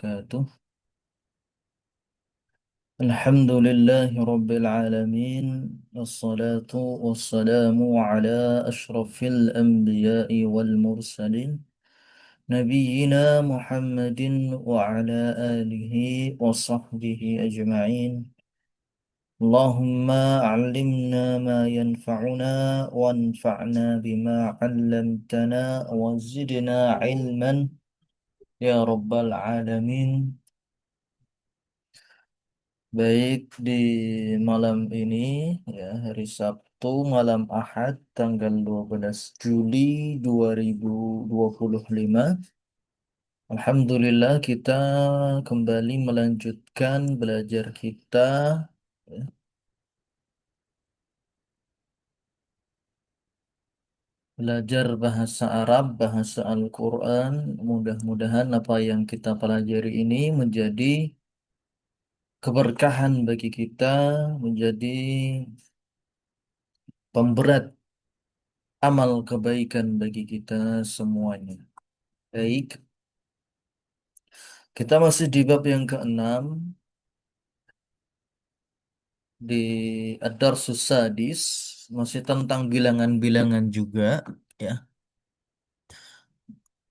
وبركاته. الحمد لله رب العالمين، والصلاة والسلام على أشرف الأنبياء والمرسلين، نبينا محمد وعلى آله وصحبه أجمعين. اللهم علمنا ما ينفعنا وانفعنا بما علمتنا وزدنا علما يا رب العالمين. Baik, di malam ini, ya, hari Sabtu, malam Ahad, tanggal 12 Juli 2025. Alhamdulillah kita kembali melanjutkan belajar kita, ya, belajar bahasa Arab, bahasa Al-Quran. Mudah-mudahan apa yang kita pelajari ini menjadi keberkahan bagi kita, menjadi pemberat amal kebaikan bagi kita semuanya. Baik, kita masih di bab yang keenam di Ad-Darsus Sadis, masih tentang bilangan-bilangan juga, ya.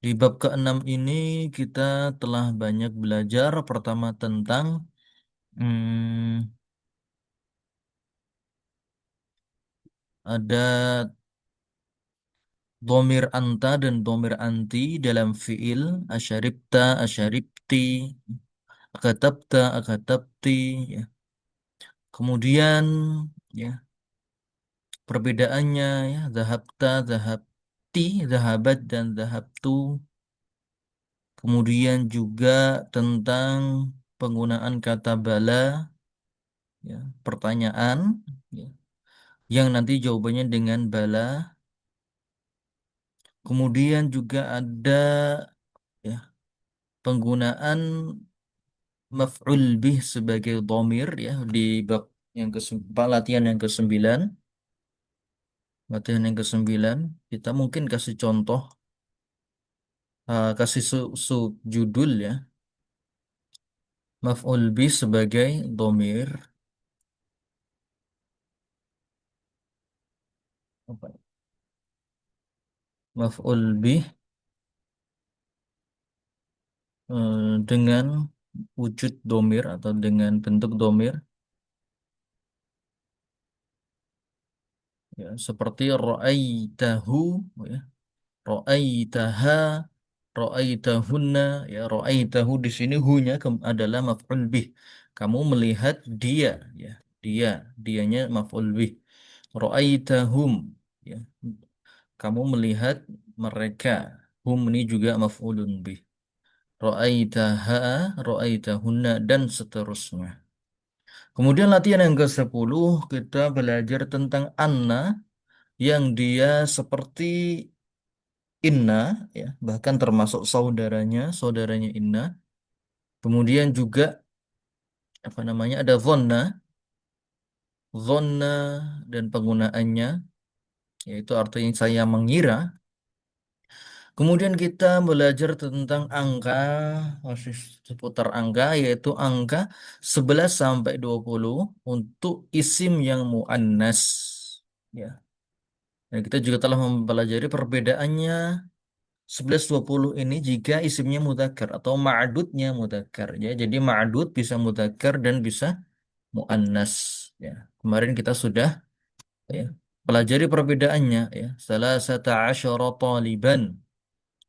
Di bab keenam ini kita telah banyak belajar pertama tentang hmm, ada domir anta dan domir anti dalam fiil asyaribta, asyaribti, akatabta, akatabti, ya. Kemudian, ya, perbedaannya, ya, zahabta, zahabti, zahabat dan zahabtu. Kemudian juga tentang penggunaan kata bala, ya, pertanyaan, ya, yang nanti jawabannya dengan bala. Kemudian juga ada, ya, penggunaan maf'ul bih sebagai dhamir, ya, di bab yang latihan yang ke-9. Latihan yang ke-9 kita mungkin kasih contoh, kasih judul, ya, maf'ul bih sebagai dhamir. Apa ya? Maf'ul bih dengan wujud domir atau dengan bentuk domir, ya, seperti ra'aitahu, ya, ra'aitaha, ra'aitahunna, ya, ra'aitahu di sini hunya adalah maf'ul bih. Kamu melihat dia, ya, dia, dianya maf'ul bih. Ra'aitahum, ya, kamu melihat mereka. Hum ini juga maf'ulun bih. Ra'aitaha, ra'aitahunna dan seterusnya. Kemudian latihan yang ke-10 kita belajar tentang anna yang dia seperti inna, ya, bahkan termasuk saudaranya inna. Kemudian juga apa namanya, ada dhonna dan penggunaannya, yaitu artinya saya mengira. Kemudian kita belajar tentang angka, masih seputar angka, yaitu angka 11 sampai 20 untuk isim yang muannas, ya. Dan kita juga telah mempelajari perbedaannya 11-20 ini jika isimnya mudzakkar atau ma'dudnya mudzakkar, ya. Jadi ma'dud bisa mudzakkar dan bisa muannas, ya. Kemarin kita sudah, ya, pelajari perbedaannya, ya. Salasata asyara taliban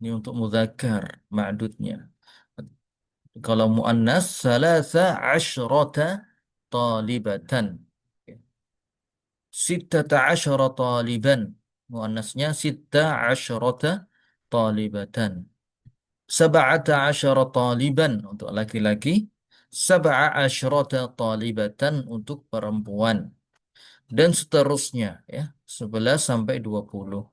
ini untuk mudzakkar ma'dudnya. Kalau muannas salasa asyrata talibatan. Sittata asyara taliban. Muannasnya sitta asyarata talibatan. Sab'ata asyara taliban untuk laki-laki. Sab'a asyarata talibatan untuk perempuan. Dan seterusnya, ya. 11 sampai 20.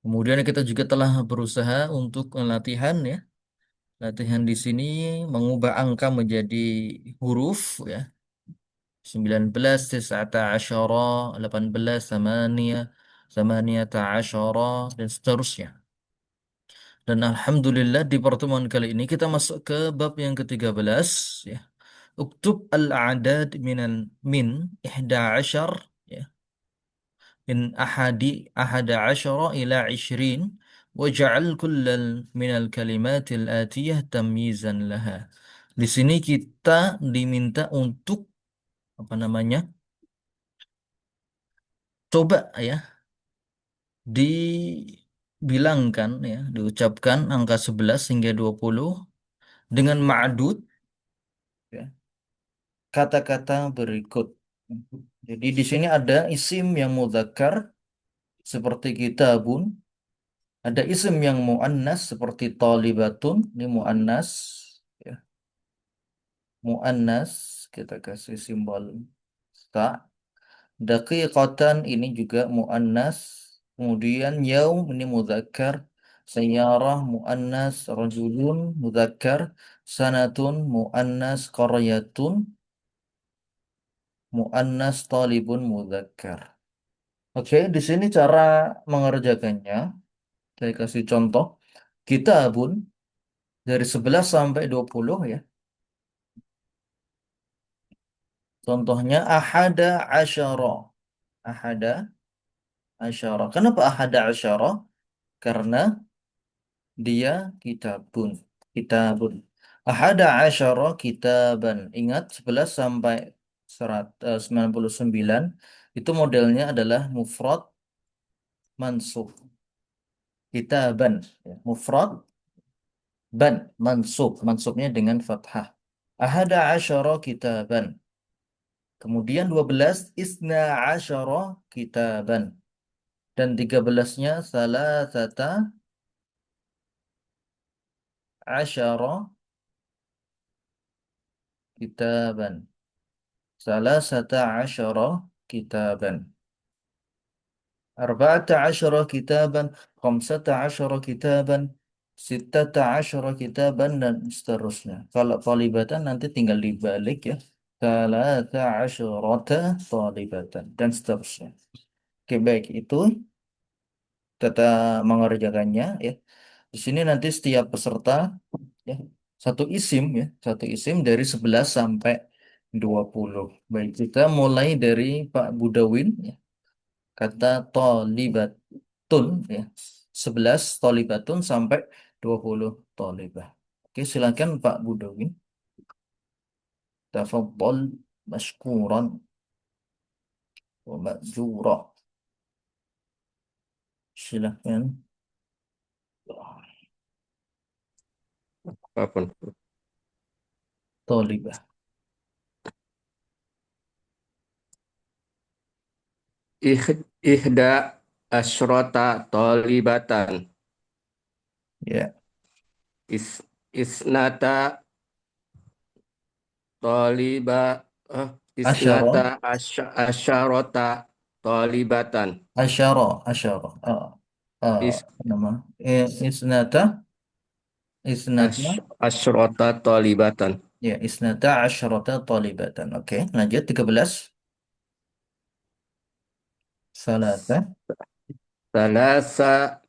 Kemudian kita juga telah berusaha untuk latihan, ya. Latihan di sini mengubah angka menjadi huruf, ya. 19, tis'ata asyara, 18, samaniyata asyara, dan seterusnya. Dan alhamdulillah di pertemuan kali ini kita masuk ke bab yang ke-13 ya. Uktub al-a'dad min ihda ashar ya. Min ahada ashara ila ishrin waj'al kullal minal kalimatil atiyah tamyizan laha. Di sini kita diminta untuk apa namanya? Coba ya dibilangkan ya, diucapkan angka 11 hingga 20 dengan ma'dud ya, kata-kata berikut. Jadi di sini ada isim yang mudzakkar seperti kitabun, ada isim yang muannas seperti talibatun, ini muannas ya. Muannas kita kasih simbol ta. Daqiqatan ini juga muannas. Kemudian yaum ini mudzakkar. Sayyarah muannas, rajulun mudzakkar, sanatun muannas, qaryatun muannas, talibun mudzakkar. Oke, di sini cara mengerjakannya. Saya kasih contoh. Kitabun dari 11 sampai 20 ya. Contohnya ahada asyara. Ahada asyara. Kenapa ahada asyara? Karena dia kitabun. Kitabun. Ahada asyara kitaban. Ingat 11 sampai 99 itu modelnya adalah mufrad mansub. Kitaban. Ya, mufrad ban mansub. Mansubnya dengan fathah. Ahada asyara kitaban. Kemudian 12 isna asyara kitaban. Dan 13-nya salasata asyara kitaban. Salasata asyara kitaban. Arba'ata asyara kitaban. Khamsata asyara kitaban. Sittata asyara kitaban dan seterusnya. Kalau talibatan nanti tinggal dibalik ya. Salasa asyarata talibatan dan seterusnya. Oke, baik itu kita mengerjakannya ya. Di sini nanti setiap peserta ya satu isim dari 11 sampai 20. Baik, kita mulai dari Pak Budawin ya. Kata tolibatun ya. 11 tolibatun sampai 20 tolibah. Oke, silakan Pak Budawin. Tafadhol mashkuran wa ma'zura. Silakan. Apapun. Tolibah. Ihda asyrota tolibatan. Ya, Is, isnata toliba eh, asyara, asyarota tolibatan. asyara. Is, Nama isnata, isnata, asyrota tolibatan. ya isnata asyarata talibatan. Oke, lanjut 13. Salata. Salasa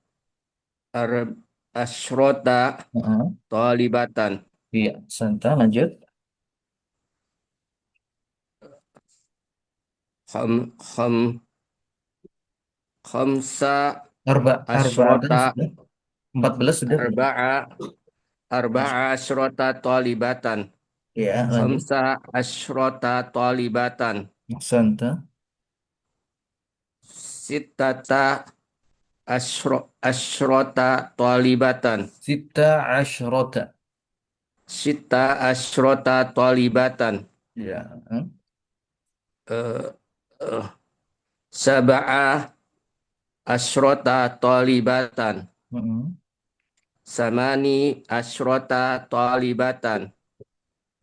asyrota Heeh. tolibatan. Iya, santa lanjut. Kham, kham, khamsa Arba'atan asyrota sudah. 14 sudah belum? arba'a arba'a asyrota tolibatan. Ya, lanjut. Khamsa asyrota talibatan. Santa. Sittata asyrota talibatan. Sita asyrota. Sita asyrota talibatan. Ya. Eh, eh, Sab'a asyrota talibatan. Heeh. Samani asyrota talibatan.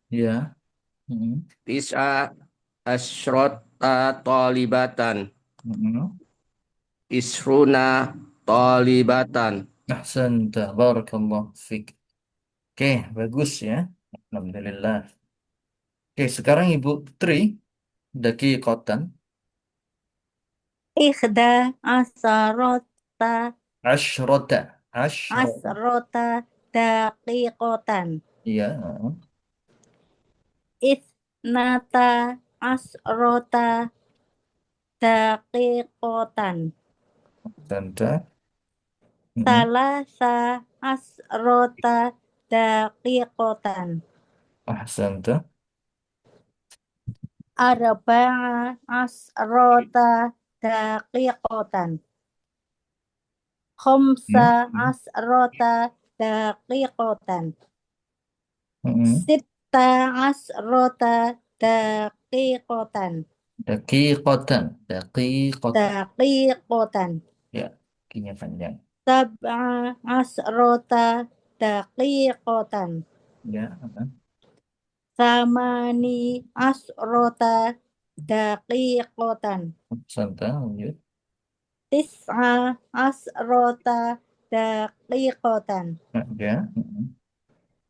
Ya. Heeh. Tis'a asyrota talibatan. Heeh. Isruna talibatan. Ahsanta. Barakallah fik. Oke, bagus ya. Alhamdulillah. Oke, sekarang Ibu Tri, Daki Kotan, إحدى عشرة Ashrota. Asyro. asrota daqiqotan. Iya. Isnata asrota daqiqotan. Tanda. Mm-mm. Salasa asrota daqiqotan. Ahsanta. Arba'a asrota daqiqotan. Khamsa Ya. asrota daqiqotan. Mm-mm. Sitta asrota daqiqotan. Daqiqatan. Daqiqatan. Daqiqotan. Ya. Kinya panjang. Sab'a asrota daqiqotan. Ya. Samani asrota daqiqotan. Ahsanta. Lanjut. Tis'a asrota daqiqotan. Ya. Mm-mm.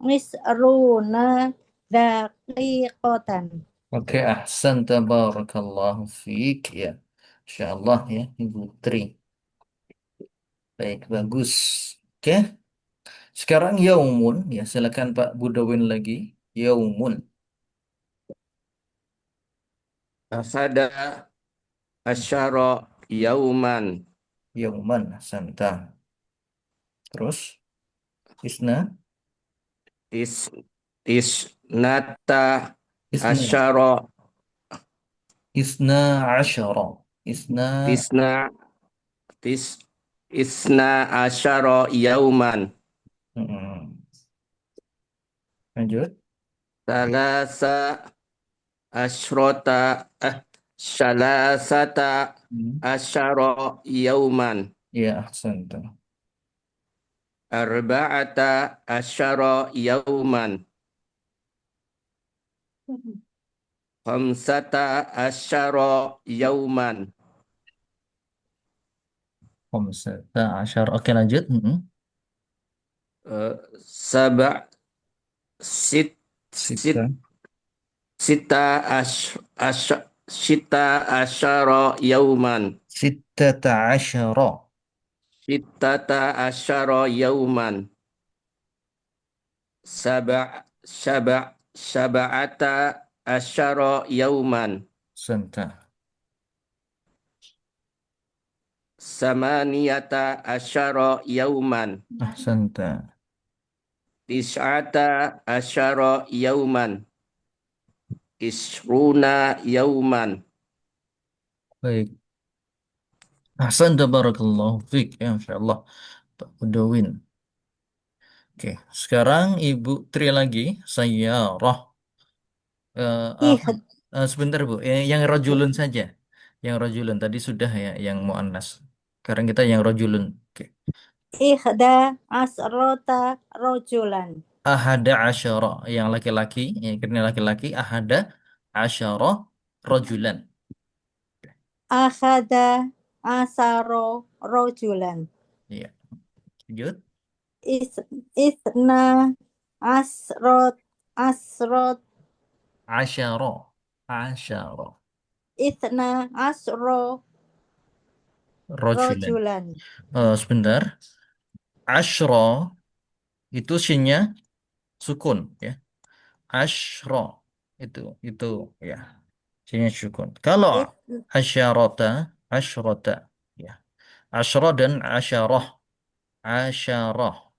Misruna daqiqotan. Oke, ahsanta barakallahu fiik ya. Insyaallah ya, Ibu Tri. Baik, bagus. Oke, sekarang yaumun ya, silakan Pak Budawin lagi. Yaumun. Asada asyara yauman. Yauman, ahsanta. Terus isna, Is isnata isna, asyara isna asyara. Isna, tisna tis isna asyara yauman. mm, lanjut. Salasa asyrota salasata Hmm. asyara yauman. Ya, ahsanta. Arba'ata asyara yauman. Khamsata asyara yauman. Khamsata asyara. Oke, lanjut. Mm-mm. Saba' sit Sita, sit sita sita asyara yauman. sittata asyara. Sitata asyara yauman. Sab'ata asyara yauman. Ahsanta. Samaniyata asyara yauman. Ahsanta. Tis'ata asyara yauman. Isruna yauman. Baik. Ahsan barakallahu fiik ya insyaallah Pak Udawin. Oke, sekarang Ibu Tri lagi sayyarah. Apa? Ih, Sebentar Bu, yang rojulun saja. Yang rojulun tadi sudah ya yang muannas. Sekarang kita yang rojulun. Oke. ihda asrota rojulan. Ahada asyara yang laki-laki, yang ini laki-laki ahada asyara rojulan. Akhada asaro rojulan. Iya, lanjut. Is, isna asrot asrot Asyara, asyara isna asro rojulan. rojulan. Sebentar. Asyra itu shinnya sukun ya. Asyra itu ya. Shinnya sukun. Kalau Is, asyarata, asyrata ya. Asyra dan asyarah, asyarah.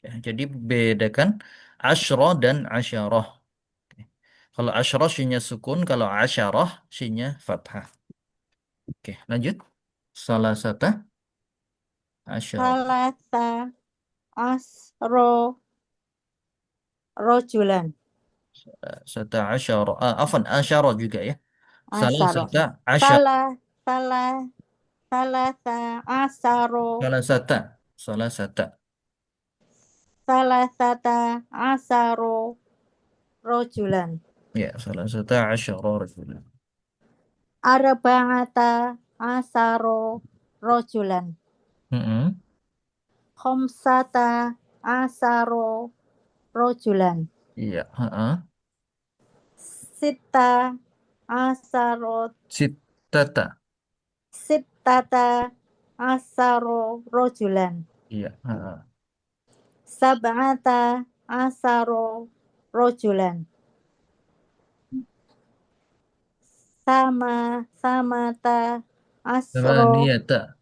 Ya, jadi bedakan asyra dan asyarah. Oke. Kalau asyra shinnya sukun, kalau asyarah shinnya fathah. Oke, lanjut. Salah satu asyarah. salasa asro rojulan. Sata asyara. Afan, asyara juga ya. Salah Asaro. sata asyara. Salah salah salasa asaro Salah sata. Salah sata. salasata asaro rojulan. Ya, salah sata asyara rajulan. Arba'ata asaro rojulan. Mm-mm. Khamsata asaro rojulan. Iya, heeh. Sita asaro Sittata. sittata asaro rojulan. Iya, heeh. sab'ata asaro rojulan. Samata asro Samaniyata.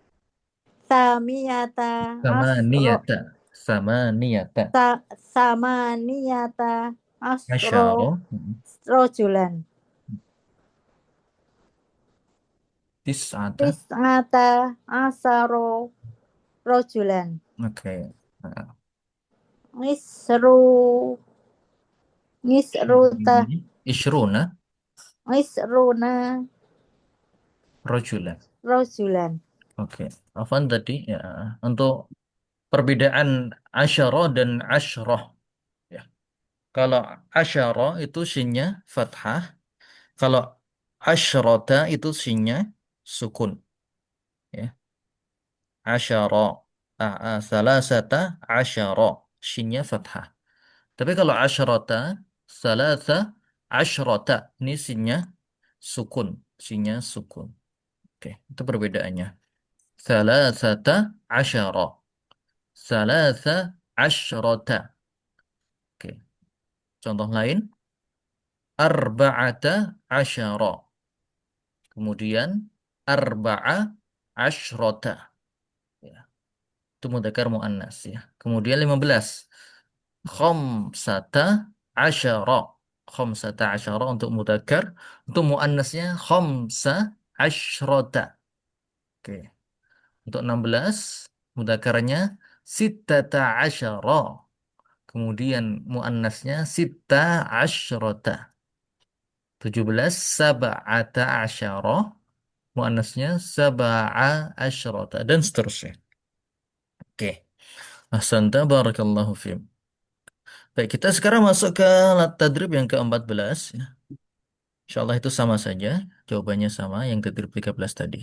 samiyata asro Samaniyata. Samaniyata. samaniyata asro Asyara. rojulan. Tis'ata. Tis'ata asaro rojulan. Oke. Nah, Isru Isruta ini Ishruna Isruna rojulan. rojulan. Oke. Afan tadi ya. Untuk perbedaan asyara dan asyroh. Ya. Kalau asyara itu sinnya fathah. Kalau asyrota itu sinnya sukun. Ya. Asyara. Salasata asyara. Sinnya fathah. Tapi kalau asyrota, salasa asyrota. Ini sinnya sukun. Sinnya sukun. Oke, itu perbedaannya. Salasata asyara. Salasa asyrota. Oke, contoh lain. Arba'ata asyara. Kemudian arba'a asyrota. Ya, itu mudzakkar muannas ya. Kemudian 15. Khamsata asyara. Khamsata asyara untuk mudzakkar, untuk muannasnya khamsa asyrota. Oke. Untuk 16 mudzakarnya sittata asyara. Kemudian muannasnya sitta asyrota. 17 sab'ata asyara. Muannasnya sab'a asyrota dan seterusnya. Oke. Ahsanta barakallahu fiim. Baik, kita sekarang masuk ke tadrib yang ke-14 ya. Insyaallah itu sama saja, jawabannya sama yang tadrib 13 tadi.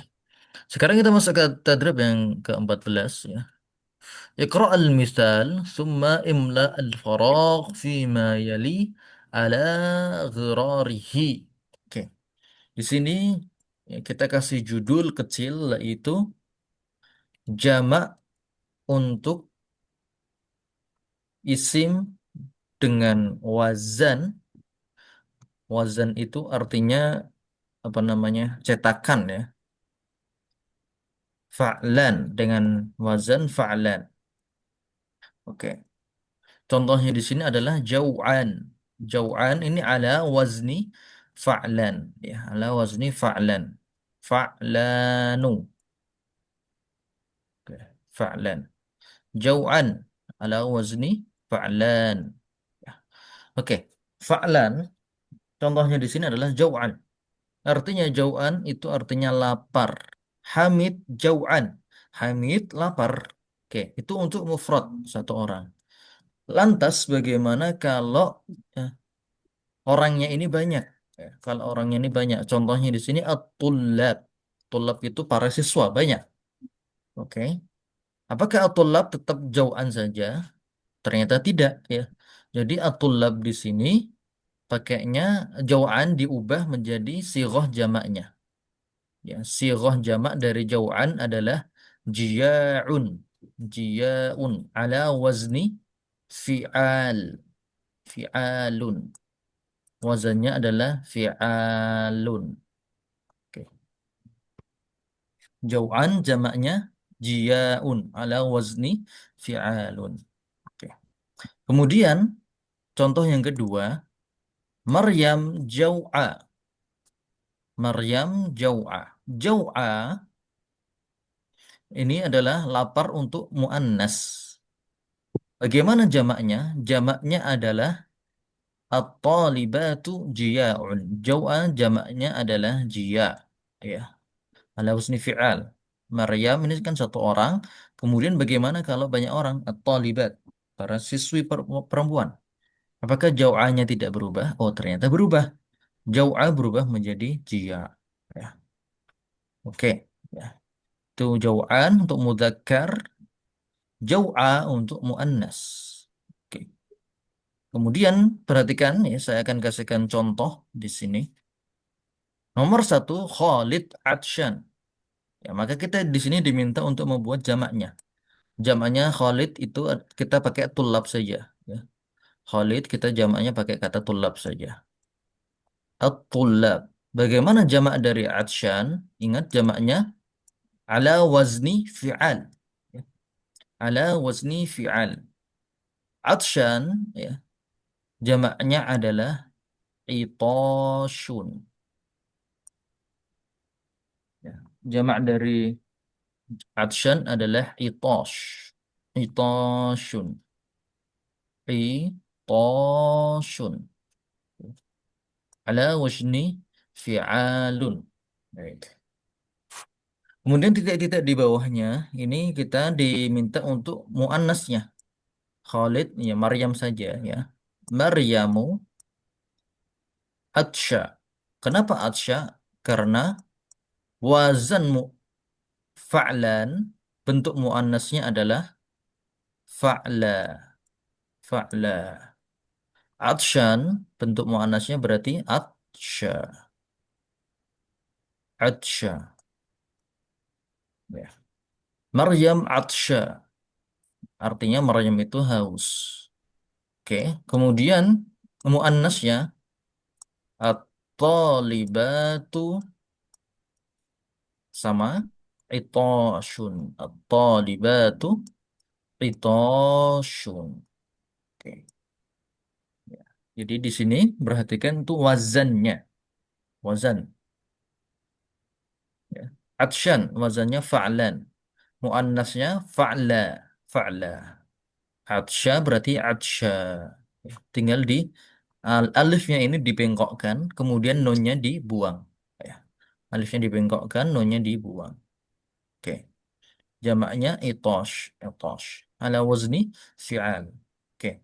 Sekarang kita masuk ke tadrib yang ke-14 ya. Iqra al-misal thumma imla al-faragh fima yali ala ghirarihi. Oke. Di sini ya, kita kasih judul kecil yaitu jamak untuk isim dengan wazan. Wazan itu artinya apa namanya? Cetakan ya. Fa'lan dengan wazan fa'lan. Oke. Contohnya di sini adalah jau'an. Jau'an ini ala wazni fa'lan ya, ala wazni fa'lan. Fa'lanu. Oke, fa'lan. Jau'an ala wazni fa'lan. Ya. Oke, fa'lan contohnya di sini adalah jau'an. Artinya jau'an itu artinya lapar. Hamid jau'an. Hamid lapar. Oke, itu untuk mufrad satu orang. Lantas bagaimana kalau ya, orangnya ini banyak? Ya, kalau orangnya ini banyak, contohnya di sini at-tullab. Tullab itu para siswa banyak. Oke. Apakah at-tullab tetap jauhan saja? Ternyata tidak ya. Jadi at-tullab di sini pakainya jauhan diubah menjadi sighah jamaknya. Ya, sighah jamak dari jauhan adalah jiya'un. Jiya'un ala wazni fi'al. Fi'alun. Wazannya adalah fi'alun. Oke. Jau'an jamaknya jiya'un ala wazni fi'alun. Oke. Kemudian contoh yang kedua, Maryam jau'a. Maryam jau'a. Jau'a ini adalah lapar untuk muannas. Bagaimana jamaknya? Jamaknya adalah at-talibatu jiya'un. Jau'a jamaknya adalah jiya'. Ya. Ala husni fi'al. Maryam ini kan satu orang. Kemudian bagaimana kalau banyak orang? At-talibat. Para siswi perempuan. Apakah jau'anya tidak berubah? Oh, ternyata berubah. Jau'a berubah menjadi jia. Ya. Oke. Ya. Itu jau'an untuk mudzakkar. Jau'a untuk muannas. Oke. Kemudian perhatikan ya, saya akan kasihkan contoh di sini. Nomor satu, Khalid Atshan. Ya, maka kita di sini diminta untuk membuat jamaknya. Jamaknya Khalid itu kita pakai tulab saja. Ya. Khalid kita jamaknya pakai kata tulab saja. At-tullab. Bagaimana jamak dari atsyan? Ingat jamaknya ala wazni fi'al. Ya. Ala wazni fi'al. Atsyan ya, jamaknya adalah itoshun. Ya. Jamak dari atsyan adalah itosh. Itoshun. Itoshun. Ala wazni fi'alun. Baik. Kemudian titik-titik di bawahnya ini kita diminta untuk muannasnya. Khalid ya Maryam saja ya. Maryamu atsya. Kenapa atsya? Karena wazan fa'lan bentuk muannasnya adalah fa'la. Fa'la. Atsyan bentuk muannasnya berarti atsya. Atsya. Ya. Maryam atsya. Artinya Maryam itu haus. Oke, kemudian muannasnya at-talibatu sama itoshun. At-talibatu itoshun. Oke. Ya. Jadi di sini perhatikan itu wazannya. Wazan. Ya. Atsyan, wazannya fa'lan. Muannasnya fa'la. Fa'la. Atsya berarti atsya. Ya. Tinggal di alifnya ini dibengkokkan, kemudian nunnya dibuang. Ya. Alifnya dibengkokkan, nunnya dibuang. Oke. Jamaknya itosh. Itosh. Ala wazni fi'al. Oke.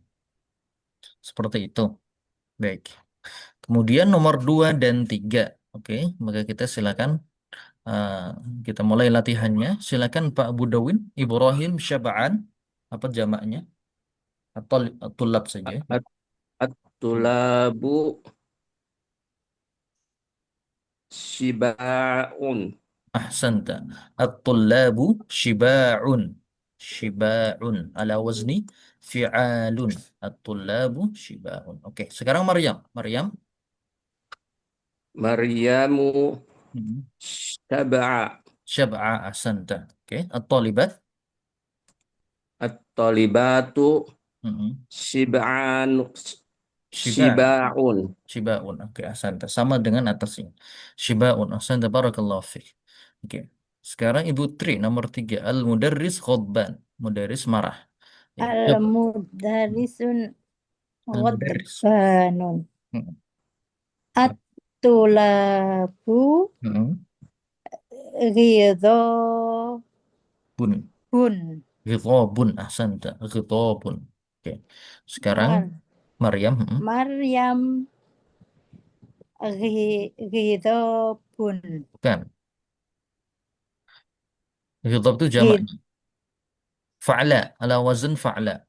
Seperti itu. Baik. Kemudian nomor 2 dan 3. Oke. Maka kita silakan uh, kita mulai latihannya. Silakan Pak Budawin, Ibrahim Syaba'an. Apa jamaknya? Atau tulab saja. At- At-tulabu shiba'un. Ahsanta. At-tullabu shiba'un. Shiba'un. Ala wazni fi'alun. At-tullabu shiba'un. Oke, sekarang Maryam. Maryam. Maryamu Hmm. syaba'a. Syab'a ahsanta. Oke, at-talibat. At-talibatu Hmm. shiba'an. Shiba'. Shiba'un. Shiba'un. Oke, ahsanta. Sama dengan atasnya. Shiba'un. Ahsanta. Barakallahu fiqh. Oke. Sekarang Ibu Tri, nomor 3. Al-mudarris khutban. Mudarris marah. Ya, coba. Al-mudarrisun Al-mudarris. ghadbanun. Hmm. At-tulabu Hmm. ghidhabun. Bun. Ghidhabun. Ahsanta. Ghidhabun. Oke. Sekarang Mar Maryam. Hmm. Maryam ghidhabun. Bukan. Ghidhab itu Ghid jamaknya. Fa'la. Ala wazn fa'la.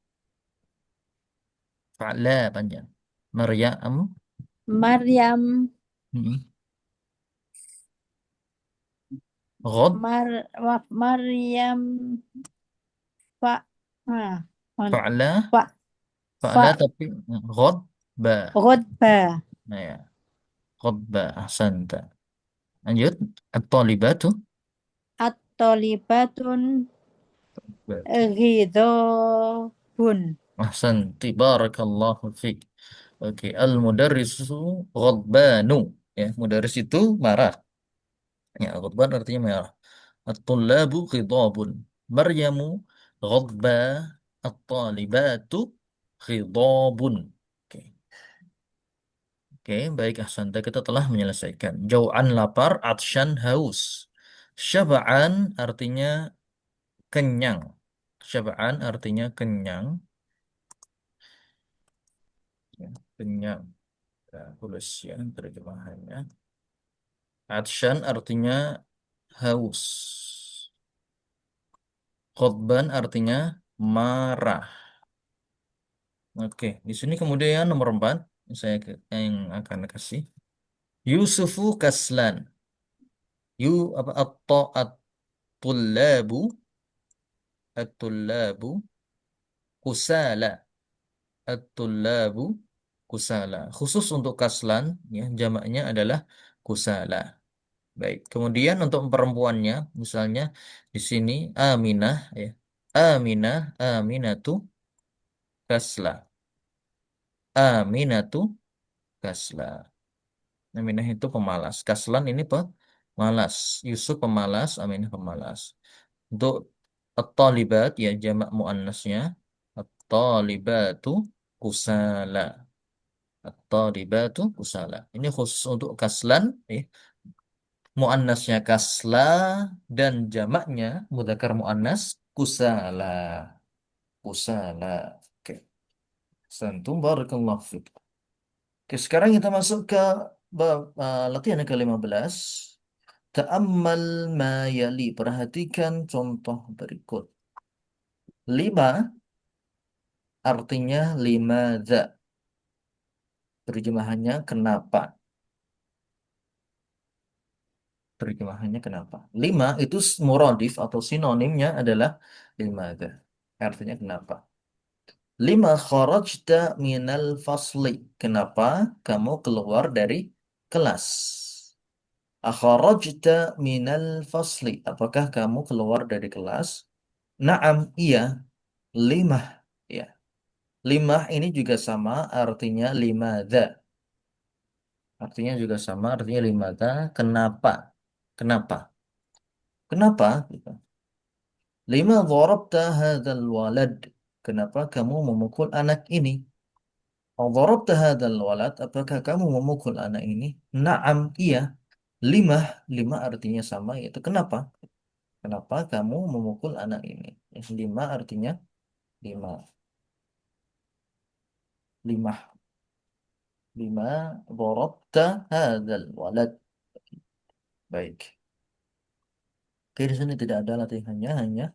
Fa'la panjang. Maryam. Maryam Hmm. Ghad. Maryam fa ah, man- Fa'la. fa fa Fa'la tapi ghad. Ba. ghadba. Nah ya. Ghadba. Ahsanta. Lanjut. At-talibatu. At-talibatun ghidhabun. Ahsanti. Barakallahu fiik. Oke. Al-mudarrisu ghadbanu. Ya, mudarris itu marah. Ya, ghadban artinya marah. At-tullabu khidabun. Maryamu ghadba. At-talibatu khidabun. Oke. Oke, baik Ahsanta. Kita telah menyelesaikan. Jau'an lapar, atsyan haus. Syaba'an artinya kenyang. Syaba'an artinya kenyang. Ya, kenyang. Ya, tulis ya terjemahannya. Atsyan artinya haus. Khotban artinya marah. Oke, di sini kemudian nomor 4 yang akan kasih. Yusufu kaslan. Yu apa at-tullabu at-tullabu kusala. At-tullabu kusala. Khusus untuk kaslan, ya, jamaknya adalah kusala. Baik. Kemudian untuk perempuannya, misalnya di sini Aminah, ya. Aminah, Aminatu kasla. Aminatu kasla. Aminah itu pemalas. Kaslan ini pemalas. Yusuf pemalas, Aminah pemalas. Untuk at-talibat, ya, jamak muannasnya at-talibatu kusala. At-talibatu kusala. Ini khusus untuk kaslan, ya. Muannasnya kasla dan jamaknya mudzakkar muannas kusala. Kusala. Oke. Santum barakallahu fiik. Oke, sekarang kita masuk ke latihan yang ke-15. Ta'ammal ma yali. Perhatikan contoh berikut. Lima artinya limadza. Terjemahannya kenapa? Terjemahannya kenapa? Lima itu muradif atau sinonimnya adalah limadza. Artinya kenapa? Lima kharajta minal fasli. Kenapa kamu keluar dari kelas? Akharajta minal fasli. Apakah kamu keluar dari kelas? Naam, iya. Limah. Ya. Limah ini juga sama artinya limadza. Artinya juga sama artinya limadza. Kenapa? Kenapa? Kenapa? Gitu. Lima dharabta hadzal walad. Kenapa kamu memukul anak ini? Dharabta hadzal walad. Apakah kamu memukul anak ini? Naam, iya. Lima, lima artinya sama, yaitu kenapa? Kenapa kamu memukul anak ini? Yang lima artinya lima, lima, lima. Dharabta hadzal walad. Baik. Oke, di sini tidak ada latihannya, hanya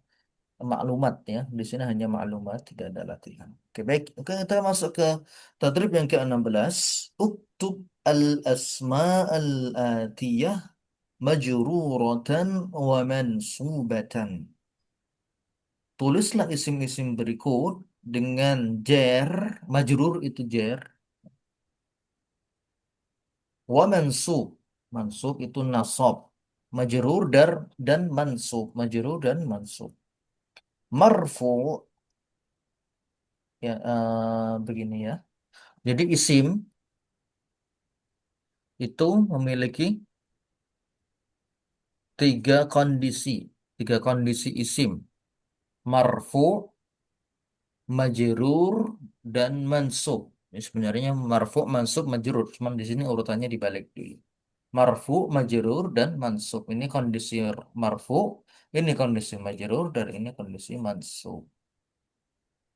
maklumat, ya. Di sini hanya maklumat, tidak ada latihan. Oke, baik. Oke, kita masuk ke tadrib yang ke-16. Uktub al-asma al-atiyah majruratan wa mansubatan. Tulislah isim-isim berikut dengan jar, majrur itu jar, wa mansub. Mansub itu nasab. Majrur dan mansub. Majrur dan mansub. Marfu, ya, begini, ya. Jadi isim itu memiliki tiga kondisi. Tiga kondisi isim. Marfu, majrur, dan mansub. Ini sebenarnya marfu, mansub, majrur. Cuman di sini urutannya dibalik dulu. Marfu, majrur, dan mansub. Ini kondisi marfu, ini kondisi majrur, dan ini kondisi mansub.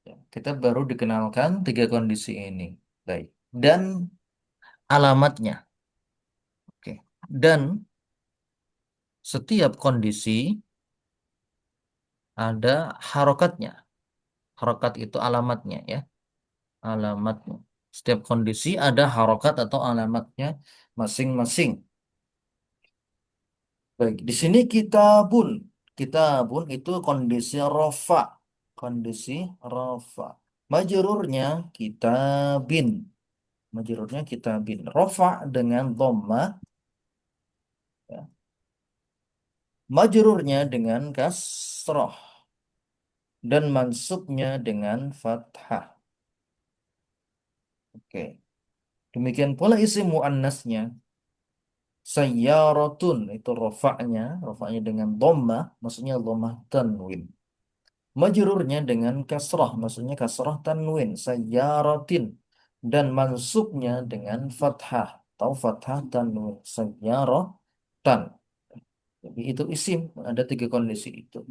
Ya, kita baru dikenalkan tiga kondisi ini. Baik. Dan alamatnya. Oke. Dan setiap kondisi ada harokatnya. Harokat itu alamatnya, ya. Alamatnya. Setiap kondisi ada harokat atau alamatnya masing-masing. Baik, di sini kitabun. Kitabun itu kondisi rofa. Kondisi rofa. Majrurnya kitabin. Majrurnya kitabin. Rofa dengan dhamma, ya. Majrurnya dengan kasroh. Dan mansubnya dengan fathah. Oke. Demikian pula isim muannasnya. Sayyaratun itu rofaknya dengan dhammah, maksudnya dhammah tanwin. Majrurnya dengan kasrah, maksudnya kasrah tanwin, sayyaratin. Dan mansubnya dengan fathah atau fathah tanwin, sayyaratan. Jadi itu isim, ada tiga kondisi itu.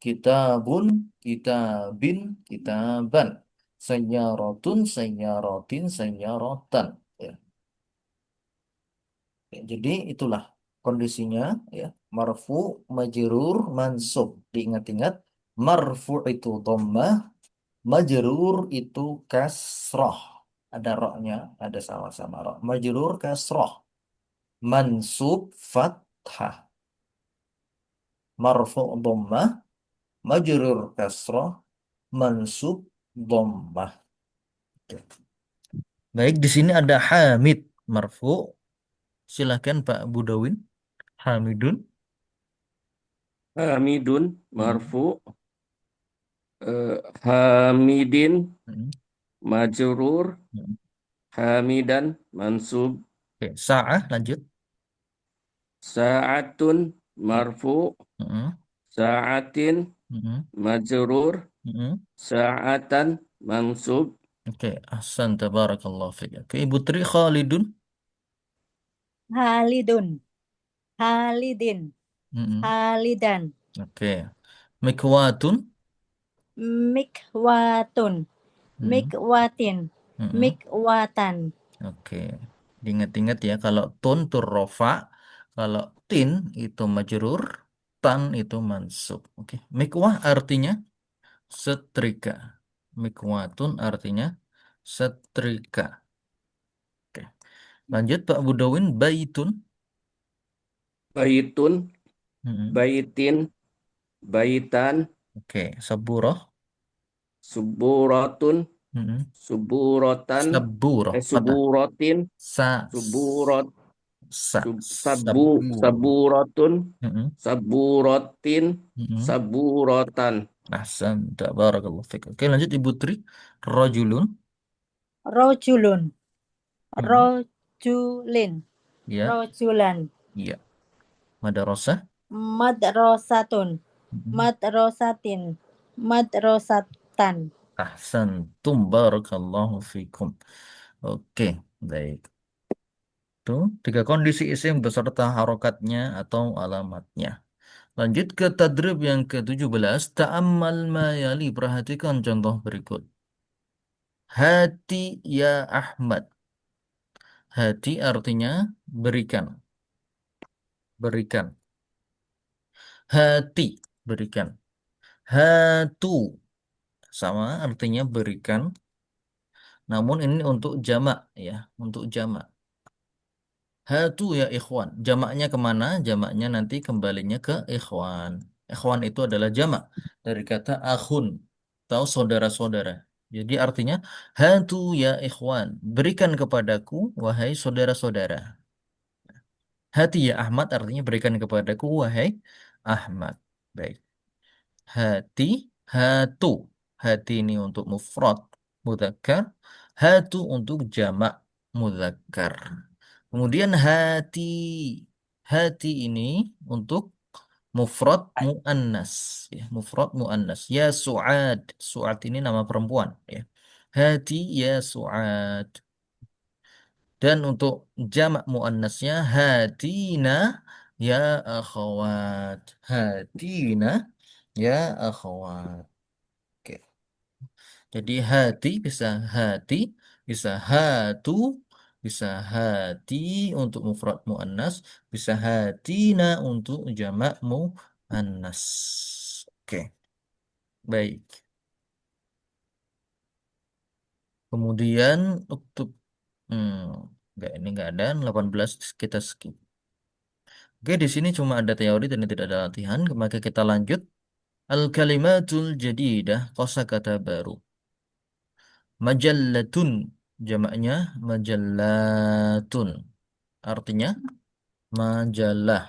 Kitabun, kitabin, kitaban. Sayyaratun, sayyaratin, sayyaratan. Ya. Ya, jadi itulah kondisinya, ya. Marfu, majrur, mansub. Diingat-ingat, marfu itu dhammah, majrur itu kasroh. Ada roknya, ada sama-sama rok. Majrur kasroh, mansub fathah. Marfu dhammah, majrur kasroh, mansub dhammah. Oke. Baik, di sini ada Hamid marfu. Silahkan Pak Budawin. Hamidun. Hamidun Mm-mm. marfu. Hamidin Mm-mm. majrur. Mm-mm. Hamidan mansub. Oke, Sa'ah lanjut. Sa'atun marfu. Mm-mm. Sa'atin Mm-mm. majrur. Mm-mm. Sa'atan mansub. Oke, ahsan tabarakallah fiik. Oke, Ibu Tri Khalidun. Halidun. Halidin. Mm-mm. Halidan. Oke. Mikwatun. Mikwatun. Mm-mm. Mikwatin. Mm-mm. Mikwatan. Oke. Diingat-ingat ya, kalau tun itu rofa, kalau tin itu majrur, tan itu mansub. Oke. Mikwah artinya setrika. Mikwatun artinya setrika. Oke. Lanjut Pak Budawin, baitun. Baitun, Mm-mm. baitin, baitan, Oke. Saburoh. suburatun, Mm-mm. suburatan, Saburoh. Patah. suburatin, Sa. suburat, Sabur. saburatun, Mm-mm. saburatin, Mm-mm. saburatan. Ahsan, barakallahu fiik. Oke, lanjut Ibu Tri. Rajulun. Rojulun. Mm-mm. Rojulin. Ya, Rojulan. iya. Madarasah. Madrasatun. Mm-mm. Madrasatin. Madrasatan. Ahsan, barakallahu fikum. Oke, baik. Tuh, tiga kondisi isim beserta harokatnya atau alamatnya. Lanjut ke tadrib yang ke-17. Ta'ammal ma yali. Perhatikan contoh berikut. Hati ya Ahmad. Hati artinya berikan. Berikan. Hati, berikan. Hatu, sama artinya berikan. Namun ini untuk jamak ya. Untuk jamak. Hatu ya ikhwan. Jamaknya kemana? Jamaknya nanti kembalinya ke ikhwan. Ikhwan itu adalah jamak. Dari kata akhun. Atau saudara-saudara. Jadi artinya hatu ya ikhwan. Berikan kepadaku wahai saudara-saudara. Hati ya Ahmad artinya berikan kepadaku wahai Ahmad. Baik. Hati, hatu. Hati ini untuk mufrad mudzakkar, hatu untuk jamak mudzakkar. Kemudian hati. Hati ini untuk mufrad muannas ya, mufrad muannas. Ya Suad. Suad ini nama perempuan ya. Hati ya Suad. Dan untuk jamak muannasnya hatina ya akhwat. Hatina ya akhwat. Oke. Jadi hati bisa hati, bisa hatu, bisa hati untuk mufrad muannas, bisa hatina untuk jamak muannas. Oke, baik. Kemudian untuk enggak, ini enggak ada 18 kita skip. Oke, di sini cuma ada teori dan tidak ada latihan, maka kita lanjut. Al-kalimatul jadidah, kosakata baru. Majallatun, jamaknya majallatun. Artinya majalah.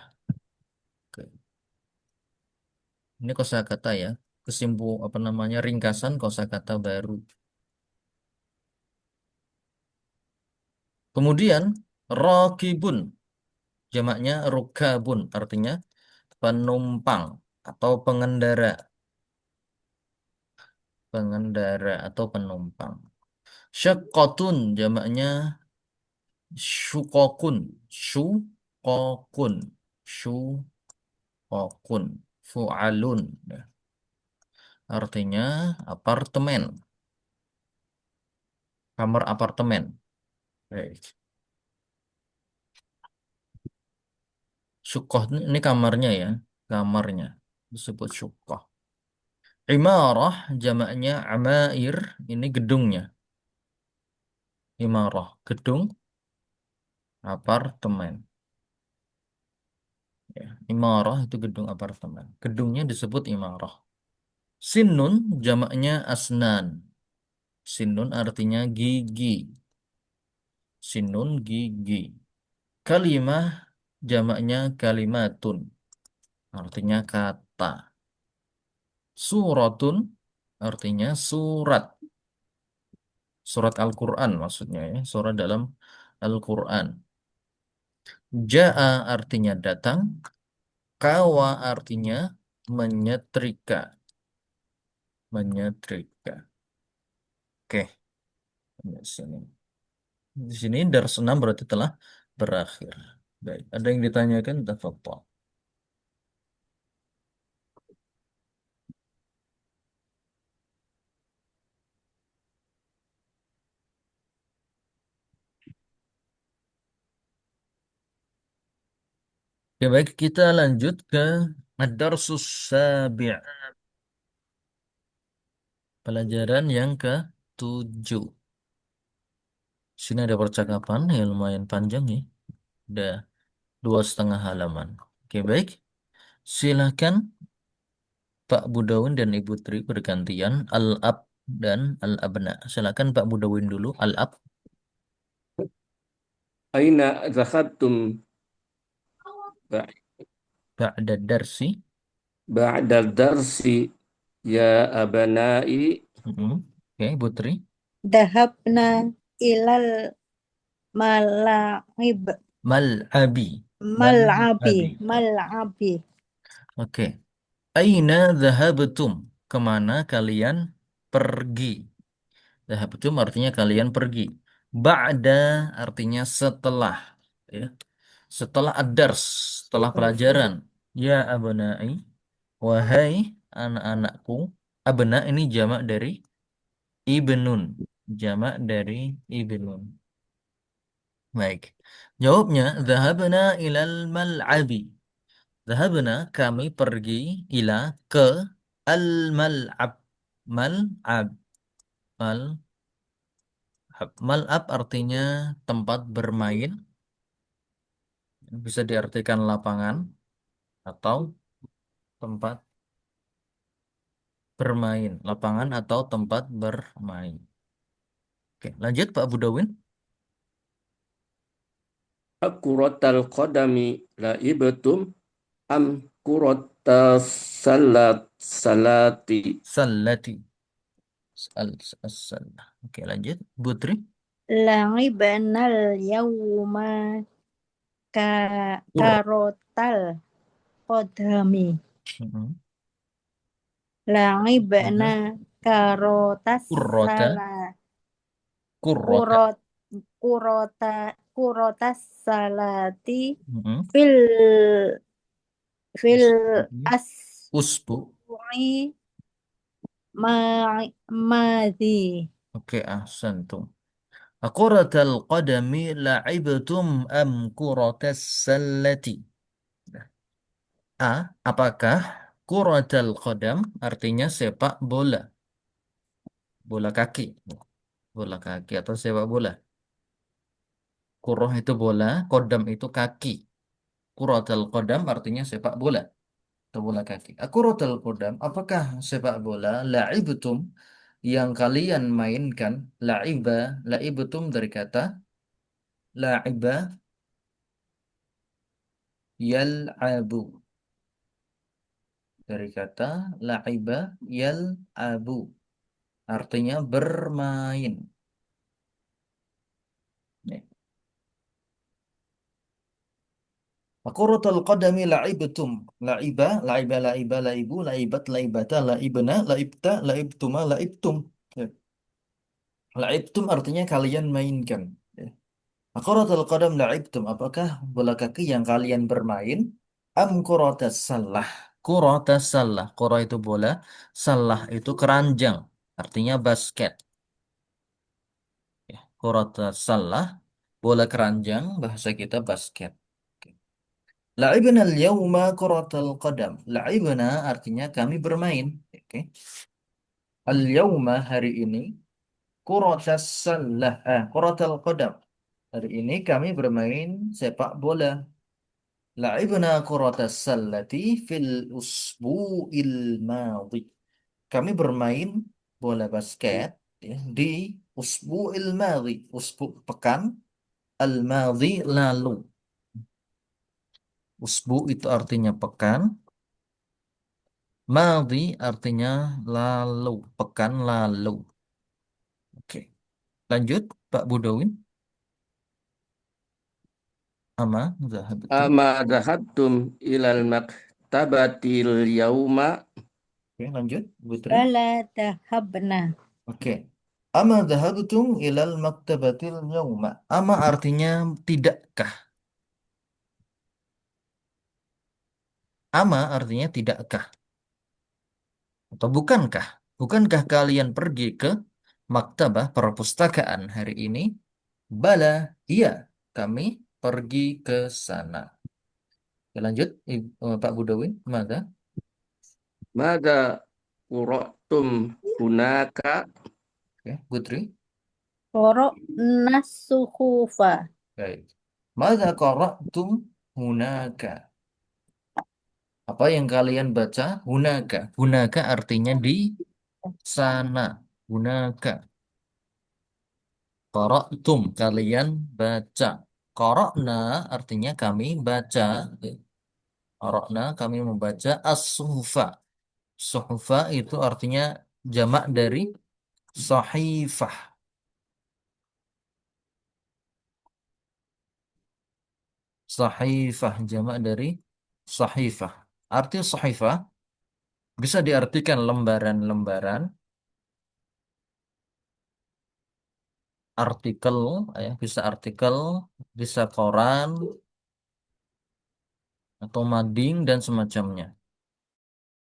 Oke. Ini kosakata ya. Kesimpul apa namanya ringkasan kosakata baru. Kemudian rokibun, jamaknya rukabun. Artinya penumpang atau pengendara. Pengendara atau penumpang. Syaqqatun, jamaknya syukokun. Syukokun. Syukokun. Fu'alun. Ya. Artinya apartemen. Kamar apartemen. Baik. Syukoh ini kamarnya ya. Kamarnya. Disebut syukoh. Imarah jamaknya amair. Ini gedungnya. Imarah. Gedung apartemen. Ya. Imarah itu gedung apartemen. Gedungnya disebut imarah. Sinun jamaknya asnan. Sinun artinya gigi. Sinun gigi. Kalimah jamaknya kalimatun. Artinya kata. Suratun artinya surat. Surat Al-Quran maksudnya ya. Surat dalam Al-Quran. Ja'a artinya datang. Kawa artinya menyetrika. Menyetrika. Oke, di sini. Di sini dars 6 berarti telah berakhir. Baik, ada yang ditanyakan? Tafadhol. Oke, baik, kita lanjut ke Ad-Darsus Sabi'. Pelajaran yang ke-7. Sini ada percakapan yang lumayan panjang ya. Ada 2,5 halaman. Oke, baik. Silakan Pak Budawin dan Ibu Tri bergantian Al-Ab dan Al-Abna. Silakan Pak Budawin dulu. Al-Ab. Aina zahabtum ba- Ba'da darsi. ba'da darsi ya abanai. Mm-mm. Oke, Ibu Tri. Dahabna ilal mala'ib. Mal'abi. Mal'abi. Mal'abi. Mal'abi. Oke. Aina dhahabtum? Kemana kalian pergi? Dhahabtum artinya kalian pergi. Ba'da artinya setelah. Ya. Setelah ad-dars, setelah pelajaran. Ya abnai, wahai anak-anakku. Abna ini jamak dari ibnun. Jamak dari ibnun. Baik. Jawabnya, dhahabna ilal mal'abi. Dhahabna, kami pergi ila ke al-mal'ab. Mal'ab. Mal'ab. Mal'ab artinya tempat bermain. Bisa diartikan lapangan atau tempat bermain. Lapangan atau tempat bermain. Oke, lanjut Pak Budawin. Akuratal qadami laibtum am kuratas salati. Sallati. Oke, lanjut. Putri. La'ibnal yawma ka Kur. karotal qadami. Mhm. La'ibna Mana? karotas Kurrota. sala Kurrota. kurot kurota kurotas salati Mhm. fil fil Usbu. Usbu. asbu'i madhi. Oke, ahsantum. Kuratal qadami la'ibtum am kuratas sallati? A. Apakah kuratal qadam artinya sepak bola? Bola kaki. Bola kaki atau sepak bola. Kurroh itu bola, kodam itu kaki. Kuratal qadam artinya sepak bola atau bola kaki. Kuratal qadam, apakah sepak bola? La'ibtum yang kalian mainkan. La'iba, la'ibtum dari kata la'iba yal'abu. Dari kata la'iba yal'abu. Artinya bermain. Nih. Kuratul qadami la'ibtum. La'iba, la'iba, la'iba, la'ibu, la'ibat, la'ibata, la'ibna, la'ibta, la'ibtuma, la'ibtum. Ya. La'ibtum artinya kalian mainkan. Ya. Kuratul qadam la'ibtum. Apakah bola kaki yang kalian bermain? Am kuratas salah. Kuratas salah. Kura itu bola. Salah itu keranjang. Artinya basket. Ya. Kuratas salah. Bola keranjang. Bahasa kita basket. Oke. La'ibna al-yawma kuratal qadam. La'ibna artinya kami bermain. Oke. Al-yawma hari ini. Kuratas salah. Kuratal qadam. Hari ini kami bermain sepak bola. La'ibna kuratas sallati fil usbu'il madhi. kami bermain bola basket ya, di usbu'il madhi. Usbu' pekan, al-madhi lalu. Usbu' itu artinya pekan, madhi artinya lalu, pekan lalu. Oke, lanjut Pak Budowin. Ama zahabtum. Ama dhahabtum ilal maktabatil yauma. Oke, lanjut Putri. Bala dahabna. Oke. Ama dhahabtum ilal maktabatil yauma. Ama artinya tidakkah? Ama artinya tidakkah? Atau bukankah? Bukankah kalian pergi ke maktabah perpustakaan hari ini? Bala, iya, kami pergi ke sana. Oke, lanjut, Pak Budowin, maka, Mada qura'tum hunaka. oke, Putri, Qara'na suhufa. baik. Mada qara'tum hunaka? Apa yang kalian baca? Hunaka. Hunaka artinya di sana. Hunaka. Qara'tum, kalian baca. Qara'na artinya kami baca. Qara'na, kami membaca as-suhufa. Suhufa itu artinya jamak dari sahifah. Sahifah, jamak dari sahifah. Arti sahifah bisa diartikan lembaran-lembaran, artikel, ya, bisa artikel, bisa koran, atau mading, dan semacamnya.